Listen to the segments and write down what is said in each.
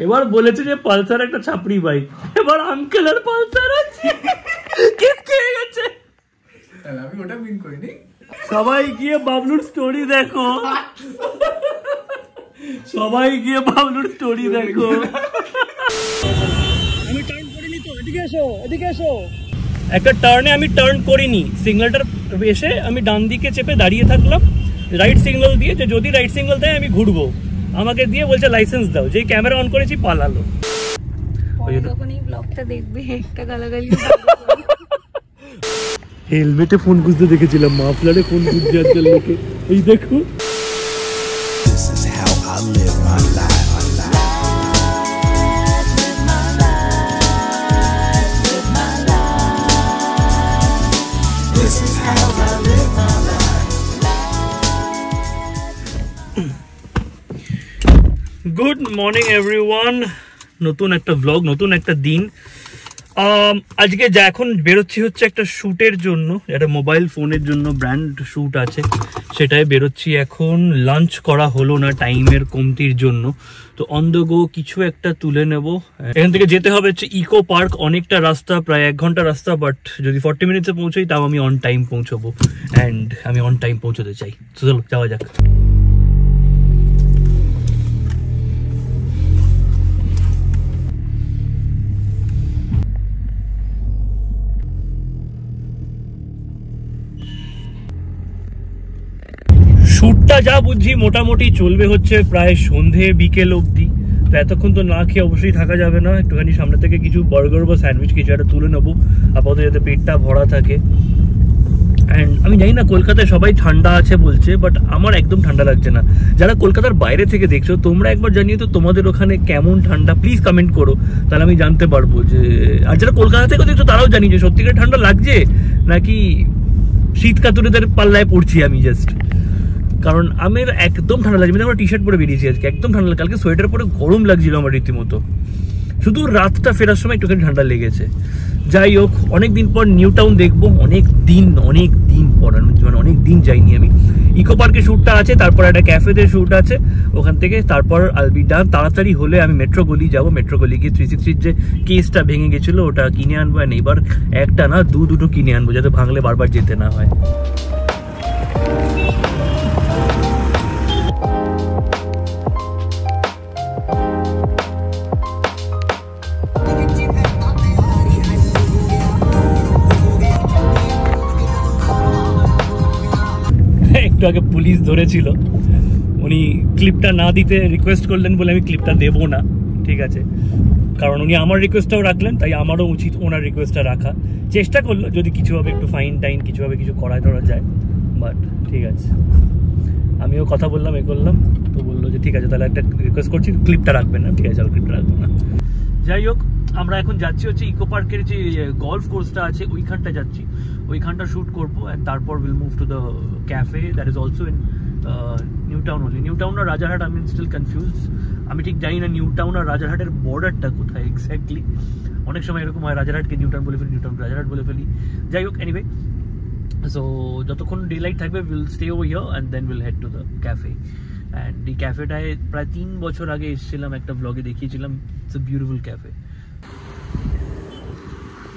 এবার বলেছে যে পালসার একটা ছাপড়ি বাইক, এবার আঙ্কেলের পালসার আছে, কেস খেয়ে গেছে। আমি ওটা মিন করিনি। সবাই গিয়ে বাবলুর স্টোরি দেখো, সবাই গিয়ে বাবলুর স্টোরি দেখো। আমি টার্ন করিনি তো, এদিকে এসো, এদিকে এসো। একটা টার্নে আমি টার্ন করিনি, সিগন্যালটার এসে আমি ডান দিকে চেপে দাঁড়িয়ে থাকলাম, রাইট সিগন্যাল দিয়ে, যে যদি রাইট সিগন্যাল দেয় আমি ঘুরবো, আমাকে দিয়ে বলছে লাইসেন্স দাও, যেই ক্যামেরা অন করেছি পালালো। যখন এই ব্লগটা দেখবে একটা গালাগালি। হেলমেটে ফোন গুঁজতে দেখেছিলাম, মাফলারে ফোন গুঁজতে আছে লোকে, এই দেখো। গুড মর্নিং এভরিওয়ান, নতুন একটা ব্লগ, নতুন একটা দিন। আজকে যা এখন বেরোচ্ছি হচ্ছে একটা শ্যুটের জন্য, একটা মোবাইল ফোনের জন্য ব্র্যান্ড শ্যুট আছে, সেটাই বেরোচ্ছি এখন। লাঞ্চ করা হলো না টাইমের কমতির জন্য, তো অন দ্য গো কিছু একটা তুলে নেব। এখান থেকে যেতে হবে হচ্ছে ইকো পার্ক, অনেকটা রাস্তা, প্রায় 1 ঘন্টা রাস্তা, বাট যদি 40 মিনিটসে পৌঁছাই তাও আমি অন টাইম পৌঁছবো, অ্যান্ড আমি অন টাইম পৌঁছতে চাই। তো চলো যাওয়া যাক। শ্যুটটা যা বুঝছি মোটামুটি চলবে হচ্ছে প্রায় সন্ধে বিকেল অবধি, তো এতক্ষণ তো না খেয়ে অবশ্যই থাকা যাবে না, একটুখানি সামনে থেকে কিছু বার্গার বা স্যান্ডউইচ কিছু একটা তুলে নেবো আপাতত, যাতে পেটটা ভরা থাকে। অ্যান্ড আমি জানি না কলকাতায় সবাই ঠান্ডা আছে বলছে, বাট আমার একদম ঠান্ডা লাগছে না। যারা কলকাতার বাইরে থেকে দেখছো তোমরা একবার জানিয়ে তো তোমাদের ওখানে কেমন ঠান্ডা, প্লিজ কমেন্ট করো, তাহলে আমি জানতে পারবো যে, আর যারা কলকাতা থেকে দেখছো তারাও জানি যে সত্যিকার ঠান্ডা লাগছে নাকি শীত কাতুরেদের পাল্লায় পড়ছি আমি জাস্ট। কারণ আমার একদম ঠান্ডা লাগছে, আমরা টি শার্ট পরে বেরিয়েছি আজকে, একদম ঠান্ডা লাগে, কালকে সোয়েটার পরে গরম লাগছিল আমার রীতিমতো, শুধু রাতটা ফেরার সময় একটুখানি ঠান্ডা লেগেছে। যাই হোক, অনেকদিন পর নিউ টাউন দেখবো, অনেক দিন পর, মানে অনেক দিন যাইনি আমি। ইকো পার্কে শ্যুটটা আছে, তারপর একটা ক্যাফেতে শ্যুট আছে, ওখান থেকে তারপর আলবি ডান। তাড়াতাড়ি হলে আমি মেট্রো গলি যাবো, মেট্রো গলি গিয়ে 360 যে কেসটা ভেঙে গেছিলো ওটা কিনে আনবো, আর এবার একটা না দুটো কিনে আনবো, যাতে ভাঙলে বারবার যেতে না হয়। একটু আগে পুলিশ ধরেছিল, উনি ক্লিপটা না দিতে রিকোয়েস্ট করলেন বলে আমি ক্লিপটা দেবো না, ঠিক আছে, কারণ উনি আমার রিকোয়েস্টটাও রাখলেন, তাই আমারও উচিত ওনার রিকোয়েস্টটা রাখা। চেষ্টা করলো যদি কিছুভাবে একটু ফাইন টাইন কিছুভাবে কিছু করা যায়, বাট ঠিক আছে, আমিও কথা বললাম, এ করলাম, তো বললো যে ঠিক আছে তাহলে একটা রিকোয়েস্ট করছি, ক্লিপটা রাখবেন না, ঠিক আছে চলো ক্লিপটা রাখবো না। যাই হোক, আমরা এখন যাচ্ছি হচ্ছে ইকো পার্কের যে গলফ কোর্সটা আছে ওইখানটা যাচ্ছি, ওইখানটা শ্যুট করবো, অ্যান্ড তারপর will move to the cafe that is also in New Town only. New Town আর রাজারহাট, আমি স্টিল কনফিউজ, আমি ঠিক জানি না নিউ টাউন আর রাজারহাটের বর্ডারটা কোথায় এক্স্যাক্টলি। অনেক সময় এরকম হয় রাজারহাটকে নিউ টাউন বলে ফেলি, নিউ টাউন রাজারহাট বলে ফেলি। যাই হোক, এনিওয়ে, সো যতক্ষণ ডে লাইট থাকবে will stay over here and then will head to the cafe. অ্যান্ড এই ক্যাফেটায় প্রায় 3 বছর আগে এসেছিলাম, একটা ব্লগে দেখিয়েছিলাম, ইটস এ বিউটিফুল ক্যাফে।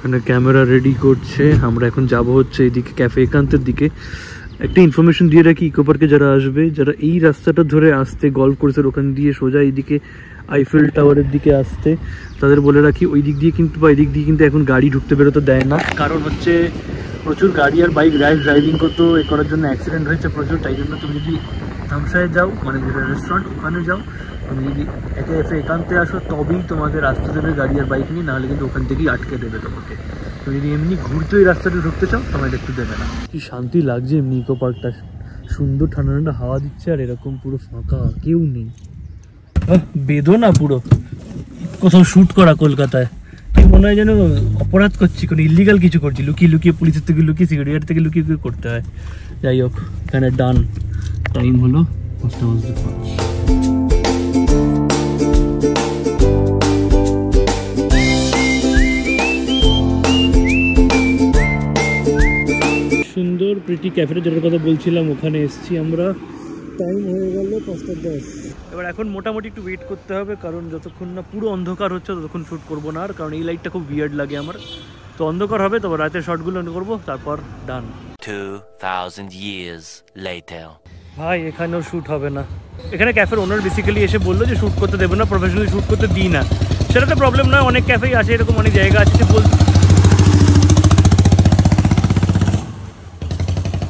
মানে ক্যামেরা রেডি করছে, আমরা এখন যাব হচ্ছে এইদিকে ক্যাফে একান্তের দিকে। একটা ইনফরমেশন দিয়ে রাখি, ইকো পার্কে যারা আসবে, যারা এই রাস্তাটা ধরে আসতে, গল্ফ কোর্সের ওখান দিয়ে সোজা এইদিকে আইফেল টাওয়ারের দিকে আসতে, তাদের বলে রাখি ওই দিক দিয়ে কিন্তু বা এই দিক দিয়ে কিন্তু এখন গাড়ি ঢুকতে বেরোতে দেয় না, কারণ হচ্ছে প্রচুর গাড়ি আর বাইক ড্রাইভিং করতে এ করার জন্য অ্যাক্সিডেন্ট হয়েছে প্রচুর। তাই জন্য তুমি যদি থামসায় যাও, মানে যেটা রেস্টুরেন্ট, ওখানে যাও, তুমি যদি একে একান্তে আসো তবেই তোমাদের আসতে দেবে গাড়ি আর বাইক নিয়ে, নাহলে কিন্তু ওখান থেকেই আটকে দেবে তোমাকে। তুমি যদি এমনি ঘুরতে ওই রাস্তাটা ঢুকতে চাও তোমায় দেখতে দেবে না। কি শান্তি লাগছে এমনি ইকো পার্কটা, সুন্দর ঠান্ডা ঠান্ডা হাওয়া দিচ্ছে, আর এরকম পুরো ফাঁকা, কেউ নেই, বেদো না পুরো। কোথাও শ্যুট করা কলকাতায়, কি মনে হয় যেন অপরাধ করছি, কোনো ইলিগাল কিছু করছি, লুকিয়ে পুলিশের থেকে লুকিয়ে, সিকিউরিটি গার্ড থেকে লুকিয়ে করতে হয়। যাই হোক, এখানে ডান, টাইম হলো 5:05। সুন্দর প্রিটি ক্যাফেটা যেটার কথা বলছিলাম, ওখানে এসেছি আমরা, টাইম হয়ে গেল 5:10। এবার এখন মোটামুটি একটু ওয়েট করতে হবে, কারণ যতক্ষণ না পুরো অন্ধকার হচ্ছে ততক্ষণ শ্যুট করবো না, আর কারণ এই লাইটটা খুব উইয়ার্ড লাগে আমার। তো অন্ধকার হবে, তবে রাতের শটগুলো করবো, তারপর ডান। 2000 years later. ভাই এখানেও শ্যুট হবে না। এখানে ক্যাফের ওনার বেসিক্যালি এসে বললো যে শ্যুট করতে দেবে না, প্রফেশনালি শ্যুট করতে দিই না। সেটা তো প্রবলেম নয়, অনেক ক্যাফেই আছে, এরকম অনেক জায়গা আছে যে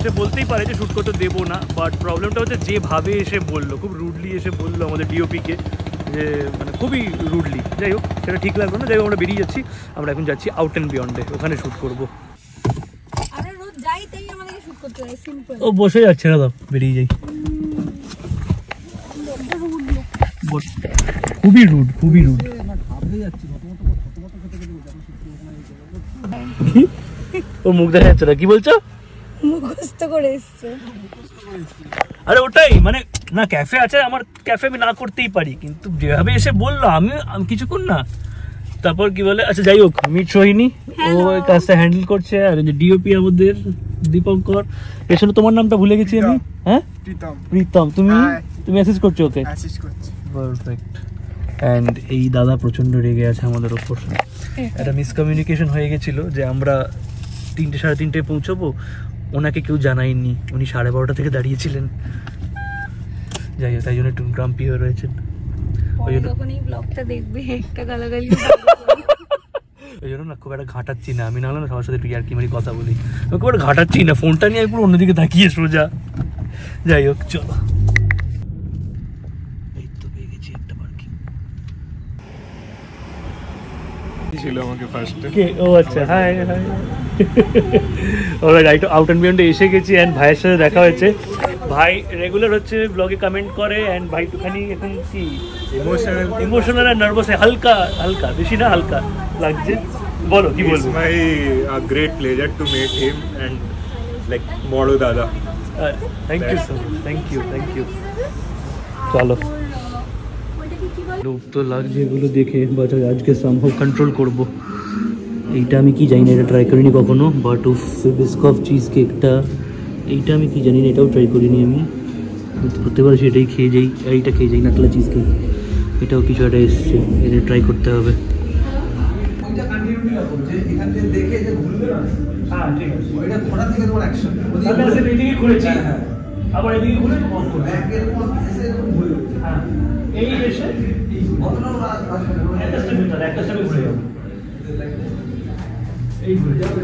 সে বলতেই পারে যে শ্যুট করতে দেবো না। বাট প্রবলেমটা হচ্ছে যেভাবে এসে বললো, খুব রুডলি এসে বললো আমাদের ডিওপিকে, যে মানে খুবই রুডলি। যাই হোক, সেটা ঠিক লাগলো না। যাই হোক, আমরা বেরিয়ে যাচ্ছি। আমরা এখন যাচ্ছি আউট অ্যান্ড বিয়ন্ডে, ওখানে শ্যুট করবো। ও বসে যাচ্ছে না, বেরিয়ে যাই। খুবই রুড, খুবই রুড। ও মুখ দেখা যাচ্ছে না, কি বলছো? মুখস্থ করে এসছে। আরে ওটাই, মানে না ক্যাফে আছে আমার, ক্যাফে আমি না করতেই পারি, কিন্তু যেভাবে এসে বললো আমি কিছুক্ষণ না। তারপর কি বলে, আচ্ছা যাই হোক, মিট সোহিনী ও এই কাজটা হ্যান্ডেল করছে, আর যে ডিওপি আমাদের দীপঙ্কর। এছাড়া তোমার নামটা ভুলে গেছি আমি। হ্যাঁ, প্রীতম। তুমি অ্যাসিস্ট করছো ওকে? পারফেক্ট। অ্যান্ড এই দাদা প্রচন্ড রেগে আছে আমাদের ওপর। একটা মিসকমিউনিকেশন হয়ে গেছিল যে আমরা 3টে সাড়ে 3টায় পৌঁছবো, ওনাকে কেউ জানায়নি, উনি 12:30 থেকে দাঁড়িয়েছিলেন। যাই হোক, তাই জন্য একটু গ্রাম্পি হয়ে রয়েছেন। ওই জন্য যখন এই ব্লগটা দেখবে একটা গালাগালি ওই জন্য না খুব একটা ঘাটাচ্ছি না আমি, না হলে না সবার সাথে একটু আর কি মারি কথা বলি, আমি খুব একটা ঘাটাচ্ছি না, ফোনটা নিয়ে পুরো অন্যদিকে তাকিয়ে সোজা। যাই হোক চলো, এই তো পেয়ে গেছি একটা পার্কিং। ছিল আমাকে ফার্স্টে। কে? ও আচ্ছা, hi hi. Alright, out and বিয়ন্ডে এসে গেছি, অ্যান্ড ভাইয়ের সাথে দেখা হয়েছে। ভাই রেগুলার হচ্ছে ব্লগে কমেন্ট করে, অ্যান্ড ভাই একটুখানি এখন কি ইমোশনাল আর নার্ভাস, হালকা হালকা, বেশি না হালকা লাগছে। বলো কি বলবো। It's my great pleasure to meet him and like বড় দাদা। Thank you so much, thank you. চলো, লোক তো লাগছে এগুলো দেখে, বাট আজকে সম্ভব কন্ট্রোল করব। এইটা আমি কি জানি না, এটা ট্রাই করিনি কখনো, বাট উফ বিস্কফ চিজ কেকটা, এইটা আমি কি জানি না, এটাও ট্রাই করিনি আমি। প্রত্যেকবার সেটাই খেয়ে যাই, এইটা খেয়ে যাই, নাটলা চিজ কেক। এটাও কিছু একটা এসছে, এটা ট্রাই করতে হবে। হ্যাঁ ঠিক আছে, ওইটা ঘোড়া থেকে তোমার অ্যাকশন তাহলে আসলে এদিকে ঘুরেছি, আবার এদিকে ঘুরে বন্ধ করব, ব্যাকের পর এসে এরকম ঘুরে। হ্যাঁ, এই এসে অতটা একটা স্টেপ ঘুরে যাবে, এই ঘুরে যাবে।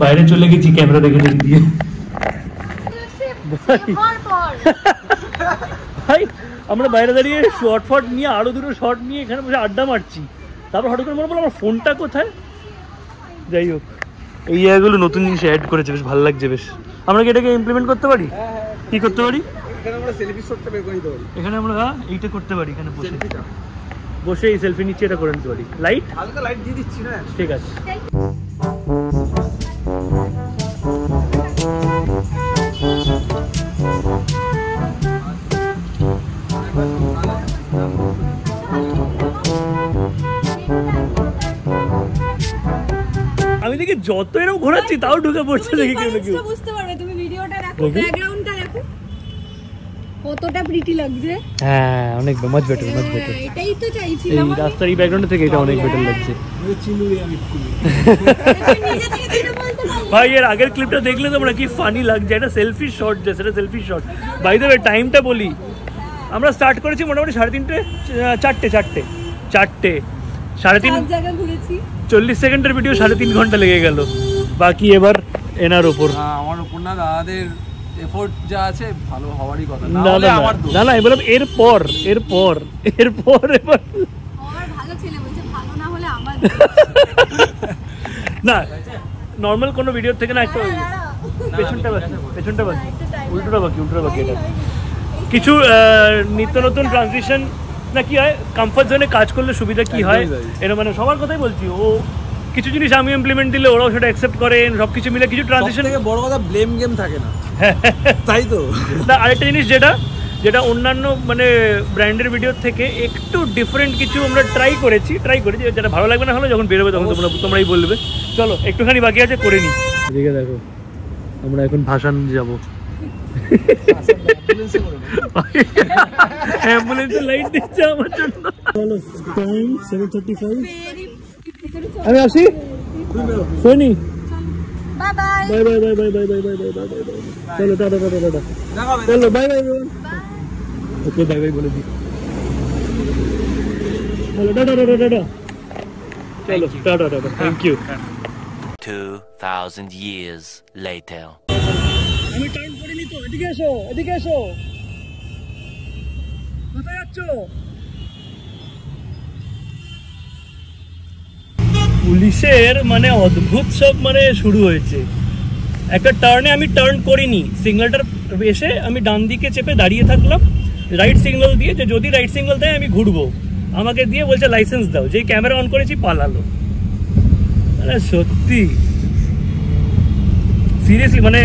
বাইরে চলে গেছি ক্যামেরা দেখে দিয়ে। ভাই আমরা বাইরে দাঁড়িয়ে শর্ট নিয়ে আরো দুটো শর্ট নিয়ে এখানে বসে আড্ডা মারছি, তারপর হঠাৎ করে মনে পড়লো আমার ফোনটা কোথায়। যাই হোক, এই জায়গাগুলো নতুন জিনিস অ্যাড করেছে, বেশ ভালো লাগছে। বেশ, আমরা কি এটাকে ইমপ্লিমেন্ট করতে পারি? কি করতে পারি? এখানে আমরা এইটা করতে পারি, এখানে বসে এই সেলফি নিচ্ছে, এটা করে নিতে পারি। লাইট হালকা লাইট দিয়ে দিচ্ছি না, ঠিক আছে। আমি দেখি যত এরকম ঘোরাচ্ছি তাও ঢুকে পড়ছে, দেখি কেউ কেউ বুঝতে পারবে। তুমি ভিডিওটা দেখো, ব্যাকগ্রাউন্ডটা দেখো কতটা প্রিটি লাগছে। হ্যাঁ, অনেক মাচ বেটার, মাচ বেটার। এটাই তো চাইছিলাম, এই রাস্তার এই ব্যাকগ্রাউন্ড থেকে এটা অনেক বেটার লাগছে। ভাই এর আগের ক্লিপটা দেখলে তোমরা কি ফানি লাগছে, এটা সেলফি শট, যে সেটা selfie shot. By the way টাইমটা বলি, আমরা স্টার্ট করেছি মোটামুটি 3:30, 4টে 40 সেকেন্ডের ভিডিও 3.5 ঘন্টা লেগে গেল। বাকি এবার এনার ওপর, আমার ওপর না, দাদাদের এফোর্ট যা আছে ভালো হওয়ারই কথা। না এবার এরপর এবার আমার ভালো ছেলে বলছে, ভালো না হলে আমার না, নর্মাল কোনো ভিডিও থেকে না একটু পেছনটা বাকি, উল্টোটা বাকি। এটা কিছু নিত্য নতুন ট্রানজিশন না, কি হয় কমফর্ট জোনে কাজ করলে সুবিধা কি হয়, এটা মানে সবার কথাই বলছি। ও কিছু জিনিস আমি ইমপ্লিমেন্ট দিলে ওরাও সেটা অ্যাকসেপ্ট করেন, সবকিছু মিলে কিছু ট্রানজিশন থেকে বড় কথা ব্লেম গেম থাকে না, তাই তো। না আরেকটা জিনিস যেটা যেটা অন্যান্য মানে ব্র্যান্ডের ভিডিওর থেকে একটু ডিফারেন্ট কিছু আমরা ট্রাই করেছি যেটা ভালো লাগবে না হলো যখন বেরোবে তখন তোমরাই বলবে। চলো একটুখানি বাকি আছে করে নিই। এদিকে দেখো আমরা এখন ভাসান যাব, অ্যাম্বুলেন্সের লাইট দিচ্ছে আমার জন্য। চলো টাইম 7:35, আমি আসি Soni, bye bye bye bye bye bye bye bye bye bye bye bye, চলো টাটা টাটা টাটা, চলো bye bye everyone. Okay bye bye বলে দিই, চলো টাটা টাটা টাটা, চলো tata tata, thank you. 2000 years later. আমি turn করিনি তো, এদিকে এসো এদিকে এসো, কোথায় যাচ্ছ? পুলিশের মানে অদ্ভুত সব মানে শুরু হয়েছে। একটা টার্নে আমি টার্ন করিনি, সিগন্যালটার এসে আমি ডান দিকে চেপে দাঁড়িয়ে থাকলাম, রাইট সিগন্যাল দিয়ে যে যদি রাইট সিগন্যাল দেয় আমি ঘুরবো, আমাকে দিয়ে বলছে লাইসেন্স দাও, যেই ক্যামেরা অন করেছি পালালো। মানে সত্যি সিরিয়াসলি মানে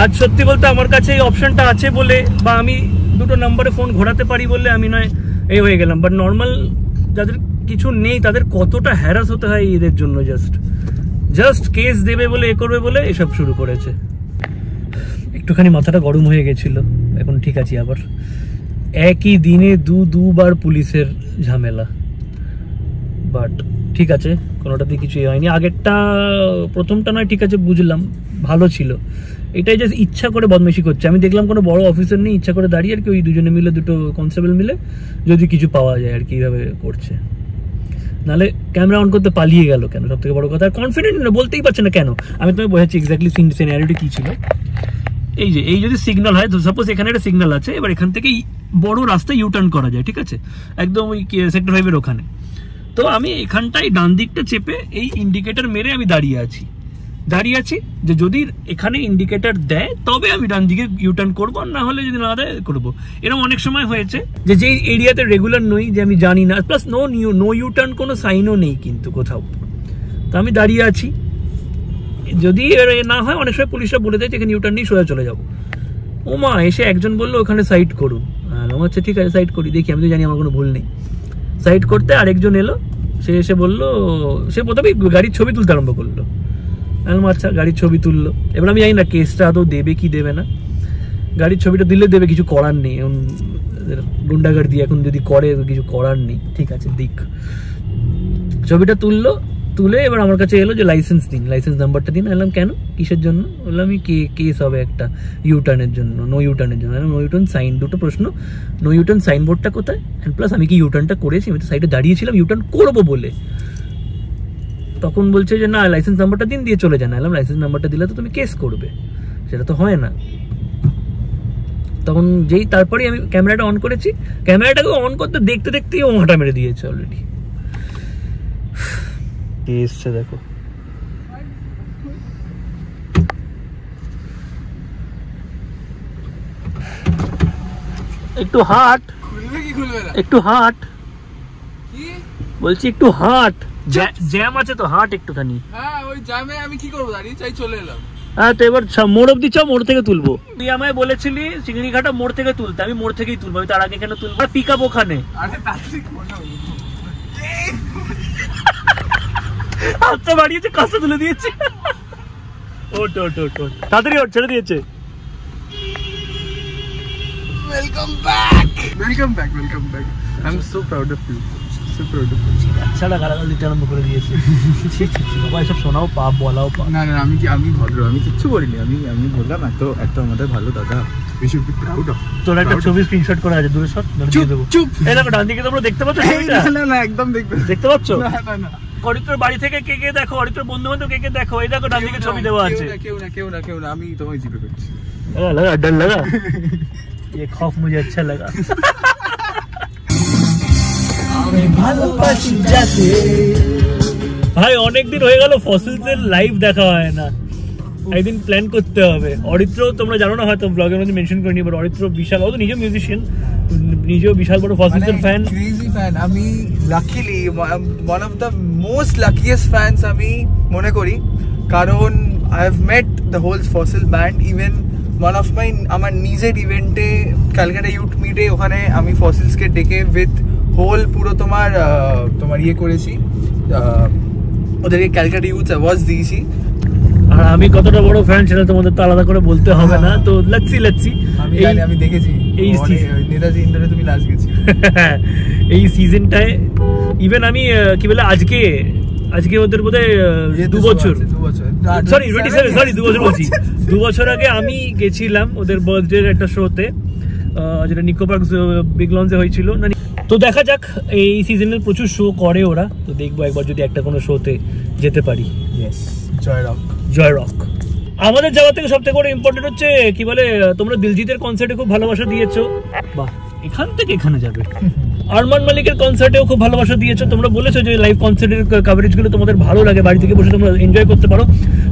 আজ সত্যি বলতে আমার কাছে এই অপশনটা আছে বলে বা আমি দুটো নম্বরে ফোন ঘোরাতে পারি বলে আমি নয় এই হয়ে গেলাম, বাট নর্মাল যাদের কিছু নেই তাদের কতটা হ্যারাস হতে হয় এদের জন্য, জাস্ট কেস দেবে বলে এ করবে বলে এসব শুরু করেছে। একটুখানি মাথাটা গরম হয়ে গেছিল, এখন ঠিক আছে। আবার একই দিনে দুবার পুলিশের ঝামেলা, বাট ঠিক আছে কোনোটাতে কিছুই হয়নি। আগেরটা প্রথমটা নয় ঠিক আছে বুঝলাম ভালো ছিল, এটাই জাস্ট ইচ্ছা করে বদমাইশি করছে। আমি দেখলাম কোনো বড় অফিসার নেই, ইচ্ছা করে দাঁড়িয়ে আর কি ওই দুজনে মিলে দুটো কনস্টেবল মিলে যদি কিছু পাওয়া যায় আর কি এইভাবে করছে, নাহলে ক্যামেরা অন করতে পালিয়ে গেল কেন সব থেকে বড় কথা। আর কনফিডেন্ট না, বলতেই পারছে না কেন। আমি তোমায় বোঝাচ্ছি এক্স্যাক্টলি সিনারিওটা কি ছিল। এই যদি সিগন্যাল হয়, সাপোজ এখানে একটা সিগন্যাল আছে, এবার এখান থেকে বড় রাস্তায় ইউটার্ন করা যায়, ঠিক আছে, একদম ওই সেক্টর 5-এর ওখানে। তো আমি এখানটায় ডান দিকটা চেপে এই ইন্ডিকেটর মেরে আমি দাঁড়িয়ে আছি যে যদি এখানে ইন্ডিকেটর দেয় তবে আমি ডান দিকে ইউটার্ন করবো, না হলে যদি না দেয় করবো। এরকম অনেক সময় হয়েছে যে এরিয়াতে রেগুলার নই, যে আমি জানি না, প্লাস নো ইউটার্ন কোনো সাইনও নেই কিন্তু কোথাও। তো আমি দাঁড়িয়ে আছি, যদি না হয় অনেক সময় পুলিশরা বলে দেয় যে এখানে ইউটার্ন নেই, সোজা চলে যাবো। ও মা এসে একজন বললো ওখানে সাইড করুন, আমার আচ্ছা ঠিক আছে সাইড করি, দেখি আমি তো জানি আমার কোনো ভুল নেই। সাইড করতে আরেকজন এলো, সে এসে বললো, সে প্রথমে গাড়ির ছবি তুলতে আরম্ভ করলো। আচ্ছা গাড়ির ছবি তুললো, এবার আমি জানি না কেসটা আদৌ দেবে কি দেবে না, গাড়ির ছবিটা দিলে দেবে, কিছু করার নেই, এখন গুন্ডাগাড়ি দিয়ে এখন যদি করে কিছু করার নেই, ঠিক আছে দিক। ছবিটা তুলে এবার আমার কাছে এলো যে লাইসেন্স দিন, লাইসেন্স নাম্বারটা দিন। এলাম কেন, কিসের জন্য? বললাম আমি কেস হবে একটা ইউটার্নের জন্য, নো ইউটার্নের জন্য। নো ইউটার্ন সাইন, দুটো প্রশ্ন, নো ইউটার্ন সাইনবোর্ডটা কোথায়, অ্যান্ড প্লাস আমি কি ইউটার্নটা করেছি? আমি তো সাইডে দাঁড়িয়েছিলাম ইউটার্ন করবো বলে। তখন বলছে যে না লাইসেন্স নাম্বারটা দিন, দিয়ে চলে যান। এলাম লাইসেন্স নাম্বারটা দিলে তো তুমি কেস করবে, সেটা তো হয় না। তখন তারপরেই আমি ক্যামেরাটা অন করেছি, ক্যামেরাটাকে অন করতে দেখতে দেখতেই ও মাথা মেরে দিয়েছে অলরেডি। এসছে দেখো, একটু হাট, একটু হাট বলছি, একটু হাট, জ্যাম আছে তো হাট একটুখানি। হ্যাঁ ওই জ্যামে আমি কি করবো, দাঁড়িয়ে চাই চলে এলাম। হ্যাঁ তো এবার মোড় অব্দি চাও, মোড় থেকে তুলবো। তুই আমায় বলেছিলি চিংড়িঘাটা মোড় থেকে তুলতে, আমি মোড় থেকেই তুলবো, আমি তার আগে কেন তুলবো? পিক আপ ওখানে, হাতটা বাড়িয়েছে, কাজটা তুলে দিয়েছে। ওট তাড়াতাড়ি ওট, ছেড়ে দিয়েছে। Welcome back. I'm so proud of you. আচ্ছা গালাগাল দিতে আরম্ভ করে দিয়েছে। বাবা এসব শোনাও পাপ, বলাও পাপ। না আমি ভদ্র, আমি কিচ্ছু বলিনি। আমি বললাম এত আমাদের ভালো দাদা, we should be proud of. তোর একটা ছবি স্ক্রিনশট করা আছে, দূরে শট দিয়ে দেবো। এই দেখো ডান দিকে তোমরা দেখতে পাচ্ছ ছবিটা? না একদম দেখতে পাচ্ছ? না অরিত্রর বাড়ি থেকে কে দেখো, অরিত্রর বন্ধু বান্ধব কে দেখো, এই দেখো ডান দিকে ছবি দেওয়া আছে। কেউ না আমি তোমায় জিজ্ঞেস করছি। লাগা ডর লাগা, ये खौफ मुझे अच्छा लगा। ভাই অনেকদিন হয়ে গেল ফসিলস এর লাইভ দেখা হয় না, একদিন প্ল্যান করতে হবে। অরিত্র তোমরা জানো না হয়তো, ব্লগের মধ্যে মেনশন করিনি, বাট অরিত্র বিশাল, ও তো নিজেও মিউজিশিয়ান, নিজেও বিশাল বড় ফসিলস এর ফ্যান, ক্রেজি ফ্যান। আমি luckily one of the most luckiest fans আমি মনে করি, কারণ I have met the whole Fossil band. Even one of my আমার নিজের ইভেন্টে ক্যালকাটা ইউথ মিটে ওখানে আমি ফসিলসকে ডেকে উইথ হোল পুরো তোমার ইয়ে করেছি, ওদেরকে ক্যালকাটা ইউথ অ্যাওয়ার্ডস দিয়েছি। আর আমি কতটা বড় ফ্যান সেটা তোমাদের তো আলাদা করে বলতে হবে না, তো লেটসি আমি জানি, আমি দেখেছি এই নেতাজি ইন্টারে তুমি লাস্ট গেছি এই সিজনটায়। ইভেন আমি কি বলে আজকে ওদের বোধহয় 2 বছর, সরি 2 বছর বলছি, 2 বছর আগে আমি গেছিলাম ওদের বার্থডে একটা শোতে, যেটা নিকো পার্ক বিগ লঞ্চে হয়েছিল। তো দেখা যাক, এই সিজনের প্রচুর শো করে ওরা, তো দেখবো একবার যদি একটা কোনো শোতে যেতে পারি। জয় রক আমাদের যাওয়া থেকে সবথেকে বড় ইম্পর্টেন্ট হচ্ছে কি বলে, তোমরা দিলজিতের কনসার্টে খুব ভালোবাসা দিয়েছো, বাহ, এখান থেকে এখানে যাবে। আরমান মালিকের কনসার্টেও খুব ভালোবাসা দিয়েছো, তোমরা বলেছো যে লাইভ কনসার্টের কভারেজগুলো তোমাদের ভালো লাগে, বাড়ি থেকে বসে তোমরা এনজয় করতে পারো।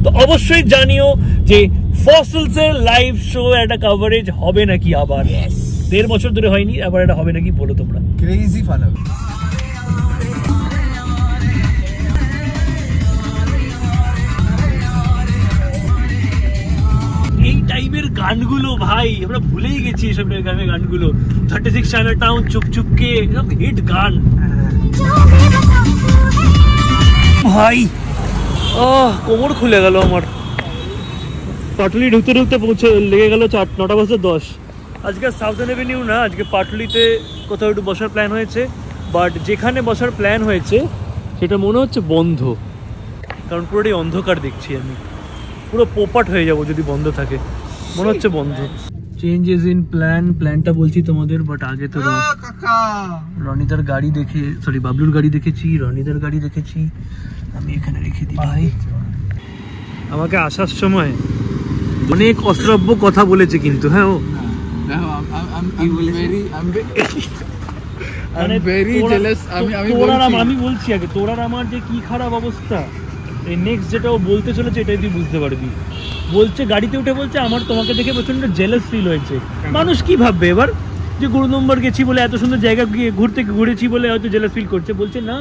তো অবশ্যই জানিও যে ফসিলসের লাইভ শো একটা কভারেজ হবে নাকি আবার, 1.5 বছর ধরে হয়নি, আবার এটা হবে নাকি বলো তোমরা। ক্রেজি ফান হবে। এই টাইপের গানগুলো ভাই আমরা ভুলেই গেছি, এসব গানের গানগুলো, 36 চায়না টাউন, চুপচুপকে, এসব হিট গান ভাই। কোমর খুলে গেল আমার, পাটুলি ঢুকতে ঢুকতে পৌঁছে লেগে গেল 9:10। আজকে সাউথার্ন এভিনিউ না, আজকে পাটুলিতে কোথাও একটু বসার প্ল্যান হয়েছে, বাট যেখানে বসার প্ল্যান হয়েছে সেটা মনে হচ্ছে বন্ধ, কারণ পুরোটাই অন্ধকার দেখছি আমি, পুরো পোপাট হয়ে যাবো যদি বন্ধ থাকে, মনে হচ্ছে বন্ধ। চেঞ্জেস ইন প্ল্যানটা বলছি তোমাদের, বাট আগে তো রনিদার গাড়ি দেখে, সরি বাবলুর গাড়ি দেখেছি, রনিদার গাড়ি দেখেছি, আমি এখানে রেখে দিই ভাই। আমাকে আসার সময় অনেক অশ্রাব্য কথা বলেছে কিন্তু, হ্যাঁ ও আমি বলছি আগে, তোর আর আমার যে কি খারাপ অবস্থা, এই নেক্সট যেটা ও বলতে চলেছে এটাই তুই বুঝতে পারবি। বলছে গাড়িতে উঠে বলছে আমার তোমাকে দেখে প্রচন্ড জেলাস ফিল হয়েছে। মানুষ কি ভাববে এবার, যে গুরু নম্বর গেছি বলে, এত সুন্দর জায়গা গিয়ে ঘুরেছি বলে হয়তো জেলাস ফিল করছে। বলছে না,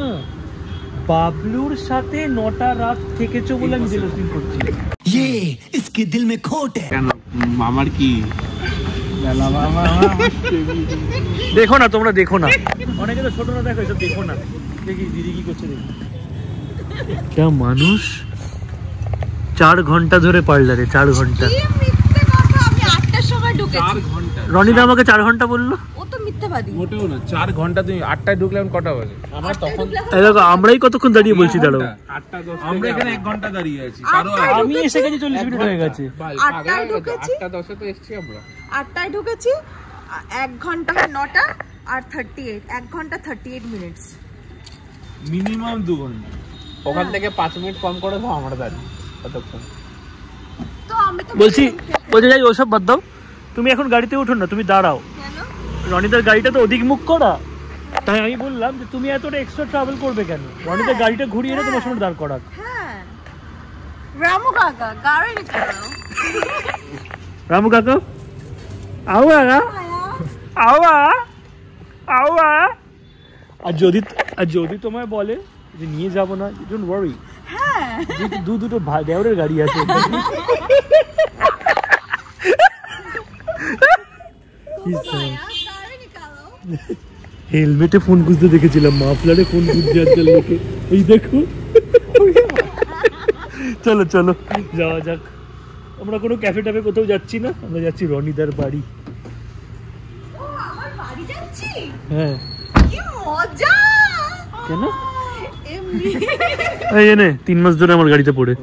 বাবলুর সাথে 9টা রাত থেকেছো বলে আমি জেলাস ফিল করছি। কেন মামার কি দেখো না তোমরা, দেখো না, অনেকে তো ছোট না, দেখো এসব দেখো না, দেখি দিদি কি করছে, দেখি क्या মানুষ 4 ঘন্টা ধরে পার্লারে, 4 ঘন্টা। আমি 8টার সময় ঢুকেছি। 4 ঘন্টা রনিদা আমাকে 4 ঘন্টা বললো, ও তো মিথ্যাবাদী। মোটেও না, 4 ঘন্টা। তুমি 8টায় ঢুকলে এখন কটা বাজে? আমার তখন দেখো আমরাই কতক্ষণ দাঁড়িয়ে বলছি, দাঁড়াও 8:10 আমরা এখানে 1 ঘন্টা দাঁড়িয়ে আছি, আমি এসে গেছি 40 মিনিট হয়ে গেছে। 8টায় ঢুকেছি, 8:10 তো এসেছি আমরা, 8টায় ঢুকেছি, 1 ঘন্টা 9টা আর 38, 1 ঘন্টা 38 মিনিটস, মিনিমাম 2 ঘন্টা। ওখান থেকে 5 মিনিট কম করে দাও আমরা দাঁড়িয়ে ততক্ষণ। তো আমি তো বলছি যাই ওসব বাদ দাও, তুমি এখন গাড়িতে উঠো না, তুমি দাঁড়াও। কেন? রনিদার গাড়িটা তো ওদিক মুখ করা, তাই আমি বললাম যে তুমি এতটা এক্সট্রা ট্রাভেল করবে কেন, রনিদার গাড়িটা ঘুরিয়ে এনে তোমার সামনে দাঁড় করাক। হ্যাঁ, রামু কাকা গাড়ি নিকালো, রামু কাকা আও কাকা আও আর যদি তোমায় বলে যে নিয়ে যাব না, ডোন্ট ওয়ারি, হ্যাঁ দুটো দেওরের গাড়ি আছে। হেলমেটে ফোন খুঁজতে দেখেছিলাম, মাফলারে ফোন খুঁজতে আজকাল লোকে, এই দেখো। চলো যাওয়া যাক, আমরা কোনো ক্যাফে ট্যাফে কোথাও যাচ্ছি না, আমরা যাচ্ছি রনিদার বাড়ি। আমার বাড়ি যাচ্ছি, হ্যাঁ কি মজা। কেন? এমনি এই এনে 3 মাস ধরে আমার গাড়িতে পড়ে।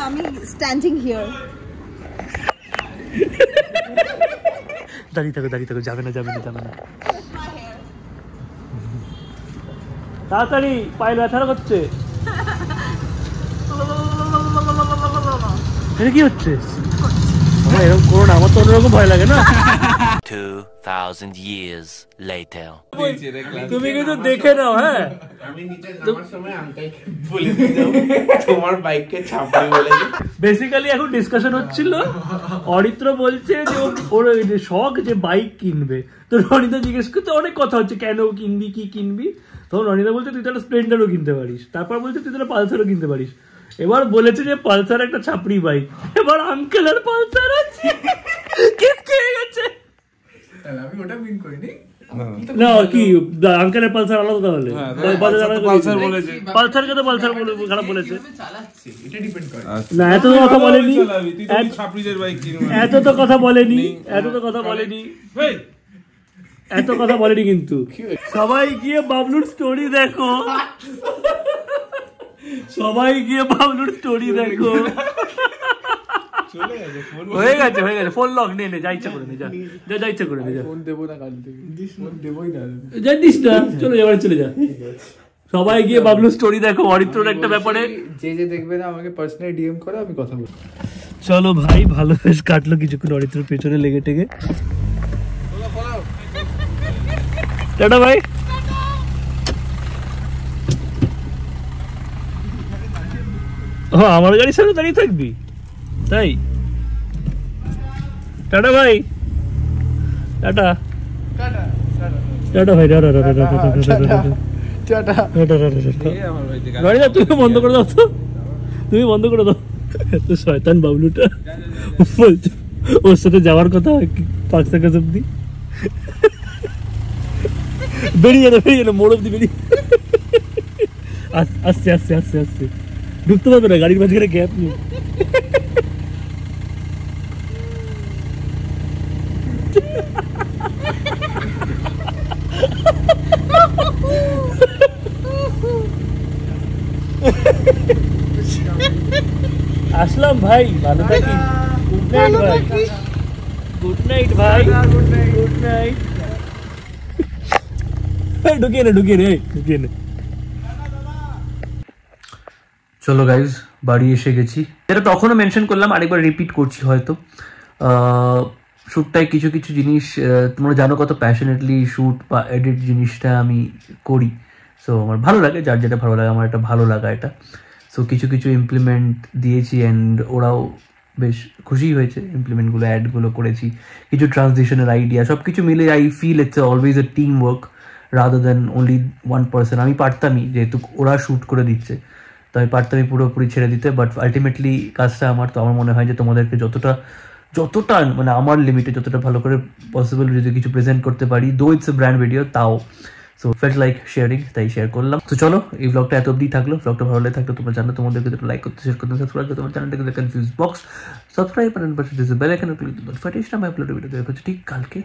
আমি স্ট্যান্ডিং হিয়ার। দাঁড়িয়ে থাকো, যাবে না। তাড়াতাড়ি, পায়ে ব্যথা করছে। এটা কি হচ্ছে? আমার এরকম করো না, আমার তো অন্যরকম ভয় লাগে না। 2000 years later. তুমি কিন্তু দেখে নাও, হ্যাঁ আমি নিচে নামার সময় আঙ্কেলকে বলে দিলাম তোমার বাইককে চাপবে বলে। বেসিক্যালি এখন ডিসকাশন হচ্ছিল, অরিত্র বলছে যে ওর শখ যে বাইক কিনবে, তো রনিদা জিজ্ঞেস করতে অনেক কথা হচ্ছে, কেন কিনবি, কি কিনবি, তখন রনিদা বলছে তুই তো একটা স্প্লেন্ডারও কিনতে পারিস, তারপর বলছে তুই তো একটা পালসারও কিনতে পারিস। এবার বলেছে যে পালসার একটা ছাপড়ি বাইক, এবার আঙ্কেলের পালসার আছে, কেস খেয়ে গেছে। তাহলে আমি ওটা মিন করিনি। না কি আঙ্কেলের পালসার আলাদা তাহলে? পালসারকে তো পালসার বলে খারাপ বলেছে। চালাচ্ছে এটা ডিপেন্ড করে। না এত তো কথা বলেনি, ছাপড়িদের বাইক এত তো কথা বলেনি, এত তো কথা বলেনি, এত কথা বলেনি। কিন্তু সবাই গিয়ে বাবলুর স্টোরি দেখো, সবাই গিয়ে বাবলুর স্টোরি দেখো। হয়ে গেছে হয়ে গেছে, ফোন লক নিয়ে নে, যা ইচ্ছা করে নে, যা যা ইচ্ছা করে নে, যা। ফোন দেবো না কাল থেকে, ফোন দেবোই না। যা দিস না, চলে যা, চলে যা। সবাই গিয়ে বাবলুর স্টোরি দেখো, অরিত্রর একটা ব্যাপারে। যে যে দেখবে না আমাকে পার্সোনালি ডিএম করো, আমি কথা বলবো। চলো ভাই, ভালো বেশ কাটলো কিছুক্ষণ অরিত্রর পেছনে লেগে টেগে। টাটা ভাই। আমার গাড়ির সামনে দাঁড়িয়ে থাকবি তাই? টাটা ভাই, টাটা টাটা ভাই, টাটা টাটা টাটা টাটা গাড়ি না, তুমি বন্ধ করে দাও তো, তুমি বন্ধ করে দাও। এত শয়তান বাবলুটা, বলছো ওর সাথে যাওয়ার কথা 5 সেকেন্ড অব্দি, বেরিয়ে গেল মোড় অব্দি বেরিয়ে। আস্তে আস্তে আস্তে আস্তে ঢুকতে পারবে না, গাড়ির মাঝখানে গ্যাপ নেই। আসলাম ভাই, ভালো থাকি। গুড নাইট ভাই, গুড নাইট ভাই, গুড নাইট। ঢুকিয়ে নে, ঢুকিয়ে নে, ঢুকিয়ে নে। চলো গাইজ, বাড়ি এসে গেছি। এটা তখনও মেনশন করলাম, আরেকবার রিপিট করছি হয়তো। শ্যুটটায় কিছু কিছু জিনিস তোমরা জানো কত প্যাশনেটলি শ্যুট বা এডিট জিনিসটা আমি করি। সো আমার ভালো লাগে, যার যেটা ভালো লাগে, আমার এটা ভালো লাগা এটা। সো কিছু কিছু ইমপ্লিমেন্ট দিয়েছি অ্যান্ড ওরাও বেশ খুশি হয়েছে ইমপ্লিমেন্টগুলো, অ্যাডগুলো করেছি, কিছু ট্রানজিশনের আইডিয়া, সব কিছু মিলে I feel it's always a team work rather than only one person. আমি পারতামই, যেহেতু ওরা শ্যুট করে দিচ্ছে, তো আমি পারতামই পুরোপুরি ছেড়ে দিতে, বাট আলটিমেটলি কাজটা আমার। তো আমার মনে হয় যে তোমাদেরকে যতটা মানে আমার লিমিটে যতটা ভালো করে পসিবল যদি কিছু প্রেজেন্ট করতে পারি, দো ইটস এ ব্র্যান্ড ভিডিও, তাও সো ফেল্ট লাইক শেয়ারিং, তাই শেয়ার করলাম। তো চলো, এই ব্লগটা এত অবধি থাকলো। ব্লগটা ভালো লাগে থাকলে তোমরা জানো, তোমাদেরকে লাইক করতে, শেয়ার করতে, সাবস্ক্রাইব করতে, তোমার চ্যানেলটাকে কনফিউজ বক্স সাবস্ক্রাইব, আর পাশে বেল আইকন ক্লিক করতে নোটিফিকেশন আমি আপলোড ভিডিও দেওয়া হচ্ছে ঠিক কালকে।